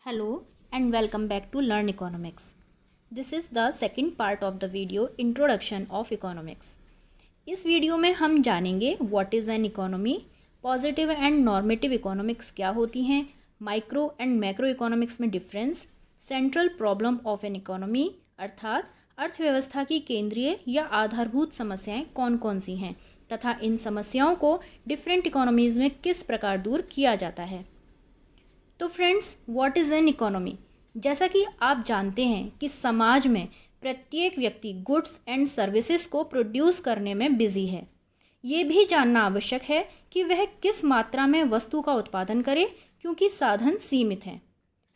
Hello and welcome back to Learn Economics. This is the second part of the video Introduction of Economics. इस video में हम जानेंगे what is an economy, positive and normative economics क्या होती हैं, micro and macro economics में difference, central problem of an economy अर्थात अर्थव्यवस्था की केंद्रीय या आधारभूत समस्याएं कौन कौन सी हैं तथा इन समस्याओं को डिफरेंट इकोनॉमीज़ में किस प्रकार दूर किया जाता है। तो friends, what is an economy? जैसा कि आप जानते हैं कि समाज में प्रत्येक व्यक्ति गुड्स एंड सर्विसेज को प्रोड्यूस करने में बिजी है। ये भी जानना आवश्यक है कि वह किस मात्रा में वस्तु का उत्पादन करे, क्योंकि साधन सीमित हैं।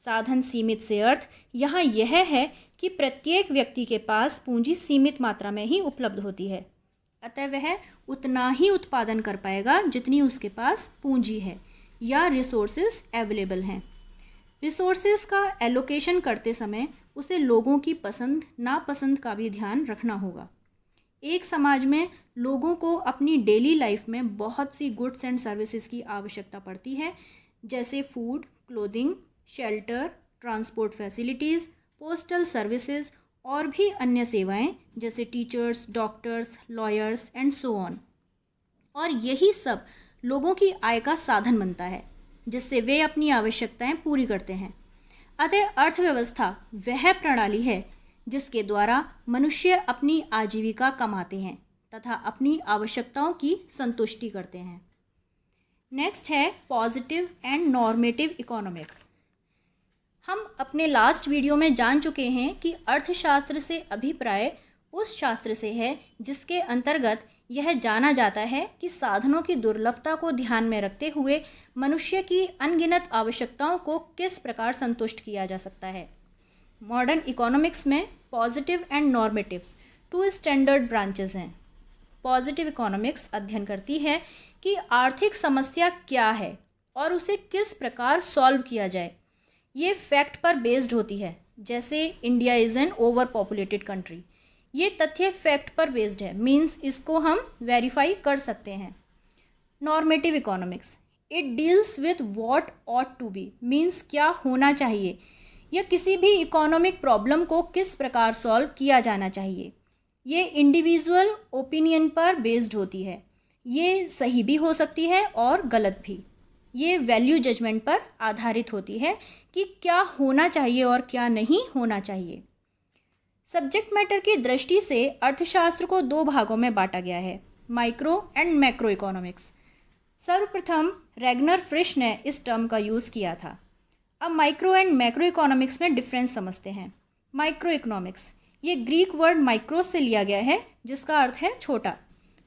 साधन सीमित से अर्थ यहाँ यह है कि प्रत्येक व्यक्ति के पास पूंजी सीमित मात्रा में ही उपलब्ध होती है, अतः वह उतना ही उत्पादन कर पाएगा जितनी उसके पास पूंजी है या रिसोर्सेज अवेलेबल हैं। रिसोर्सेज का एलोकेशन करते समय उसे लोगों की पसंद नापसंद का भी ध्यान रखना होगा। एक समाज में लोगों को अपनी डेली लाइफ में बहुत सी गुड्स एंड सर्विसेज की आवश्यकता पड़ती है, जैसे food, clothing, shelter, transport facilities, postal services और भी अन्य सेवाएं जैसे teachers, doctors, lawyers and so on. और यही सब लोगों की आय का साधन बनता है, जिससे वे अपनी आवश्यकताएं पूरी करते हैं। अतः अर्थव्यवस्था वह प्रणाली है जिसके द्वारा मनुष्य अपनी आजीविका कमाते हैं तथा अपनी आवश्यकताओं की संतुष्टि करते हैं। नेक्स्ट है पॉजिटिव एंड नॉर्मेटिव इकोनॉमिक्स। हम अपने लास्ट वीडियो में जान चुके हैं कि अर्थशास्त्र से अभिप्राय उस शास्त्र से है जिसके अंतर्गत यह जाना जाता है कि साधनों की दुर्लभता को ध्यान में रखते हुए मनुष्य की अनगिनत आवश्यकताओं को किस प्रकार संतुष्ट किया जा सकता है। मॉडर्न इकोनॉमिक्स में positive and normatives two standard branches हैं। पॉजिटिव इकोनॉमिक्स अध्ययन करती है कि आर्थिक समस्या क्या है और उसे किस प्रकार सॉल्व किया जाए। ये फैक्ट पर बेस्ड होती है, जैसे India is an over populated country. ये तथ्य फैक्ट पर बेस्ड है, मीन्स इसको हम वेरीफाई कर सकते हैं। Normative economics it deals with what ought to be, means क्या होना चाहिए या किसी भी इकोनॉमिक प्रॉब्लम को किस प्रकार सॉल्व किया जाना चाहिए। ये इंडिविजुअल ओपिनियन पर बेस्ड होती है। ये सही भी हो सकती है और गलत भी। ये वैल्यू जजमेंट पर आधारित होती है कि क्या होना चाहिए और क्या नहीं होना चाहिए। सब्जेक्ट मैटर की दृष्टि से अर्थशास्त्र को दो भागों में बांटा गया है, माइक्रो एंड मैक्रो इकोनॉमिक्स। सर्वप्रथम रैगनर फ्रिश ने इस टर्म का यूज़ किया था। अब माइक्रो एंड मैक्रो इकोनॉमिक्स में डिफरेंस समझते हैं। माइक्रो इकोनॉमिक्स, ये ग्रीक वर्ड माइक्रोस से लिया गया है, जिसका अर्थ है छोटा।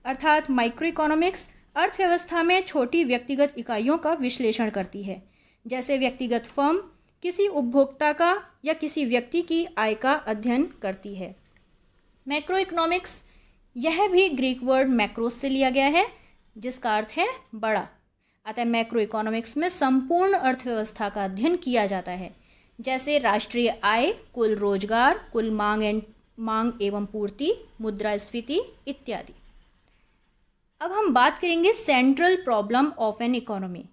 अर्थात माइक्रो इकोनॉमिक्स अर्थव्यवस्था में छोटी व्यक्तिगत इकाइयों का विश्लेषण करती है, जैसे व्यक्तिगत फर्म किसी उपभोक्ता का या किसी व्यक्ति की आय का अध्ययन करती है। मैक्रो इकोनॉमिक्स, यह भी ग्रीक वर्ड मैक्रोस से लिया गया है, जिसका अर्थ है बड़ा। अतः मैक्रो इकोनॉमिक्स में संपूर्ण अर्थव्यवस्था का अध्ययन किया जाता है, जैसे राष्ट्रीय आय, कुल रोजगार, कुल मांग एवं पूर्ति, मुद्रास्फीति इत्यादि। अब हम बात करेंगे central problem of an economy,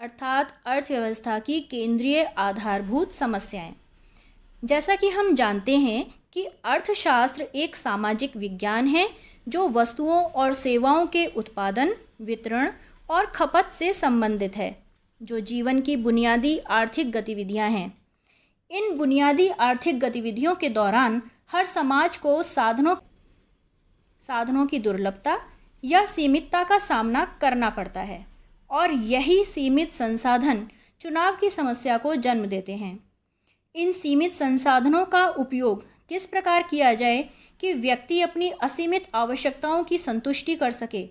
अर्थात अर्थव्यवस्था की केंद्रीय आधारभूत समस्याएं। जैसा कि हम जानते हैं कि अर्थशास्त्र एक सामाजिक विज्ञान है जो वस्तुओं और सेवाओं के उत्पादन, वितरण और खपत से संबंधित है, जो जीवन की बुनियादी आर्थिक गतिविधियां हैं। इन बुनियादी आर्थिक गतिविधियों के दौरान हर समाज को साधनों की दुर्लभता या सीमितता का सामना करना पड़ता है, और यही सीमित संसाधन चुनाव की समस्या को जन्म देते हैं। इन सीमित संसाधनों का उपयोग किस प्रकार किया जाए कि व्यक्ति अपनी असीमित आवश्यकताओं की संतुष्टि कर सके।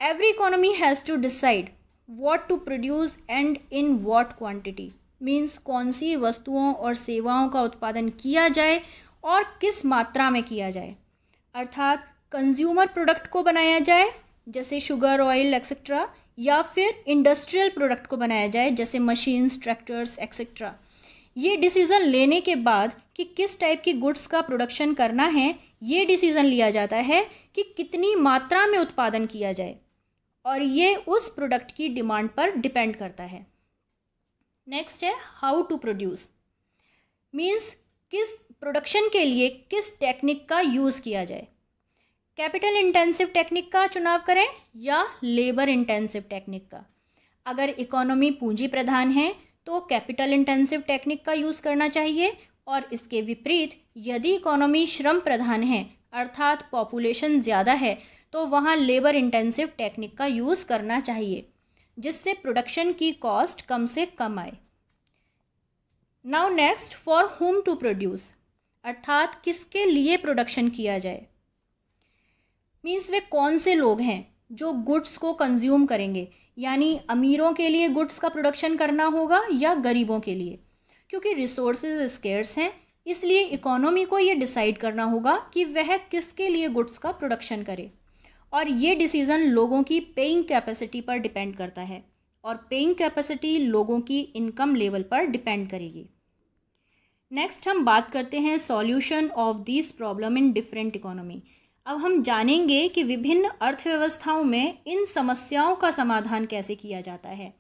Every economy has to decide what to produce and in what quantity, means कौन सी वस्तुओं और सेवाओं का उत्पादन किया जाए और किस मात्रा में किया जाए। अर्थात कंज्यूमर प्रोडक्ट को बनाया जाए, जैसे शुगर, ऑयल एक्सेट्रा, या फिर इंडस्ट्रियल प्रोडक्ट को बनाया जाए, जैसे मशीन्स, ट्रैक्टर्स एक्सेट्रा। ये डिसीज़न लेने के बाद कि किस टाइप की गुड्स का प्रोडक्शन करना है, ये डिसीज़न लिया जाता है कि कितनी मात्रा में उत्पादन किया जाए, और ये उस प्रोडक्ट की डिमांड पर डिपेंड करता है। नेक्स्ट है हाउ टू प्रोड्यूस, मीन्स किस प्रोडक्शन के लिए किस टेक्निक का यूज़ किया जाए। कैपिटल इंटेंसिव टेक्निक का चुनाव करें या लेबर इंटेंसिव टेक्निक का। अगर इकोनॉमी पूंजी प्रधान है तो कैपिटल इंटेंसिव टेक्निक का यूज़ करना चाहिए, और इसके विपरीत यदि इकोनॉमी श्रम प्रधान है अर्थात पॉपुलेशन ज़्यादा है तो वहाँ लेबर इंटेंसिव टेक्निक का यूज़ करना चाहिए, जिससे प्रोडक्शन की कॉस्ट कम से कम आए। Now next, for whom to produce, अर्थात किसके लिए प्रोडक्शन किया जाए। मीन्स वे कौन से लोग हैं जो गुड्स को कंज्यूम करेंगे, यानी अमीरों के लिए गुड्स का प्रोडक्शन करना होगा या गरीबों के लिए। क्योंकि रिसोर्सेज स्केर्स हैं, इसलिए इकोनॉमी को ये डिसाइड करना होगा कि वह किसके लिए गुड्स का प्रोडक्शन करे, और ये डिसीज़न लोगों की पेइंग कैपेसिटी पर डिपेंड करता है, और पेइंग कैपेसिटी लोगों की इनकम लेवल पर डिपेंड करेगी। नेक्स्ट हम बात करते हैं solution of this problem in different economy. अब हम जानेंगे कि विभिन्न अर्थव्यवस्थाओं में इन समस्याओं का समाधान कैसे किया जाता है।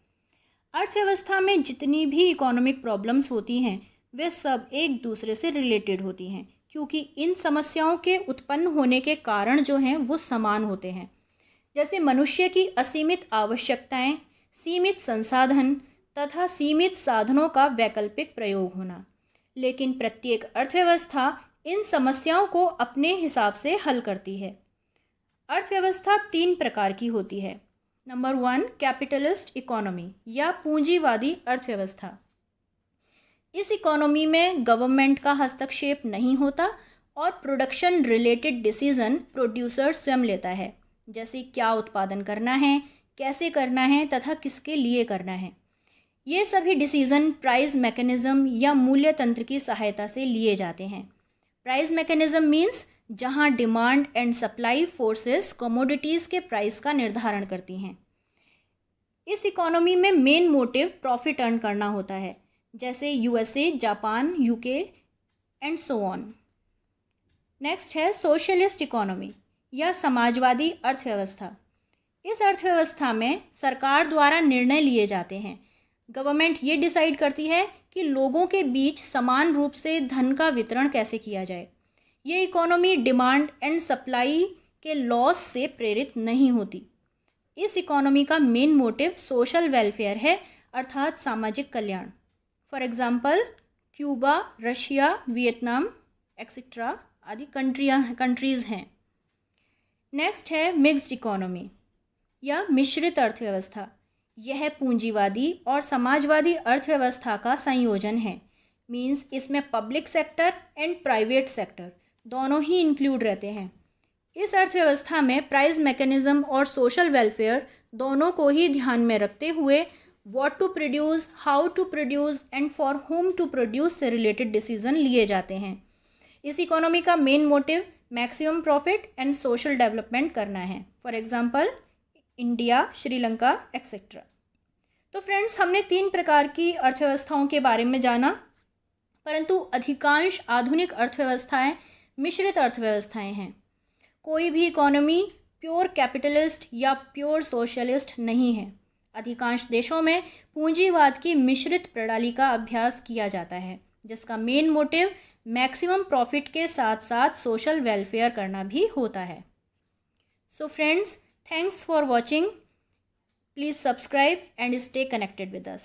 अर्थव्यवस्था में जितनी भी इकोनॉमिक प्रॉब्लम्स होती हैं वे सब एक दूसरे से रिलेटेड होती हैं, क्योंकि इन समस्याओं के उत्पन्न होने के कारण जो हैं वो समान होते हैं, जैसे मनुष्य की असीमित आवश्यकताएं, सीमित संसाधन तथा सीमित साधनों का वैकल्पिक प्रयोग होना। लेकिन प्रत्येक अर्थव्यवस्था इन समस्याओं को अपने हिसाब से हल करती है। अर्थव्यवस्था 3 प्रकार की होती है। नंबर 1, कैपिटलिस्ट इकोनॉमी या पूंजीवादी अर्थव्यवस्था। इस इकोनॉमी में गवर्नमेंट का हस्तक्षेप नहीं होता और प्रोडक्शन रिलेटेड डिसीजन प्रोड्यूसर स्वयं लेता है, जैसे क्या उत्पादन करना है, कैसे करना है तथा किसके लिए करना है। ये सभी डिसीजन प्राइस मैकेनिज्म या मूल्य तंत्र की सहायता से लिए जाते हैं। प्राइस मैकेनिज्म मीन्स जहां demand and supply forces commodities के प्राइस का निर्धारण करती हैं। इस इकोनॉमी में मेन मोटिव प्रॉफिट अर्न करना होता है, जैसे USA, Japan, UK and so on. Next है सोशलिस्ट इकोनॉमी या समाजवादी अर्थव्यवस्था। इस अर्थव्यवस्था में सरकार द्वारा निर्णय लिए जाते हैं। गवर्नमेंट ये डिसाइड करती है कि लोगों के बीच समान रूप से धन का वितरण कैसे किया जाए। ये इकोनॉमी डिमांड एंड सप्लाई के लॉस से प्रेरित नहीं होती। इस इकोनॉमी का मेन मोटिव सोशल वेलफेयर है, अर्थात सामाजिक कल्याण। For example Cuba, Russia, Vietnam etcetera आदि कंट्रीज़ हैं। नेक्स्ट है मिक्स्ड इकोनॉमी या मिश्रित अर्थव्यवस्था। यह पूंजीवादी और समाजवादी अर्थव्यवस्था का संयोजन है। मीन्स इसमें public sector and private sector दोनों ही इंक्लूड रहते हैं। इस अर्थव्यवस्था में प्राइस मैकेनिज्म और सोशल वेलफेयर दोनों को ही ध्यान में रखते हुए what to produce, how to produce and for whom to produce से रिलेटेड डिसीजन लिए जाते हैं। इस इकोनॉमी का main motive maximum profit and social development करना है। For example India, Sri Lanka etcetera. तो फ्रेंड्स, हमने 3 प्रकार की अर्थव्यवस्थाओं के बारे में जाना, परंतु अधिकांश आधुनिक अर्थव्यवस्थाएं मिश्रित अर्थव्यवस्थाएं हैं। कोई भी इकोनॉमी प्योर कैपिटलिस्ट या प्योर सोशलिस्ट नहीं है। अधिकांश देशों में पूंजीवाद की मिश्रित प्रणाली का अभ्यास किया जाता है, जिसका मेन मोटिव मैक्सिमम प्रॉफिट के साथ साथ सोशल वेलफेयर करना भी होता है। So friends, thanks for watching. Please subscribe and stay connected with us.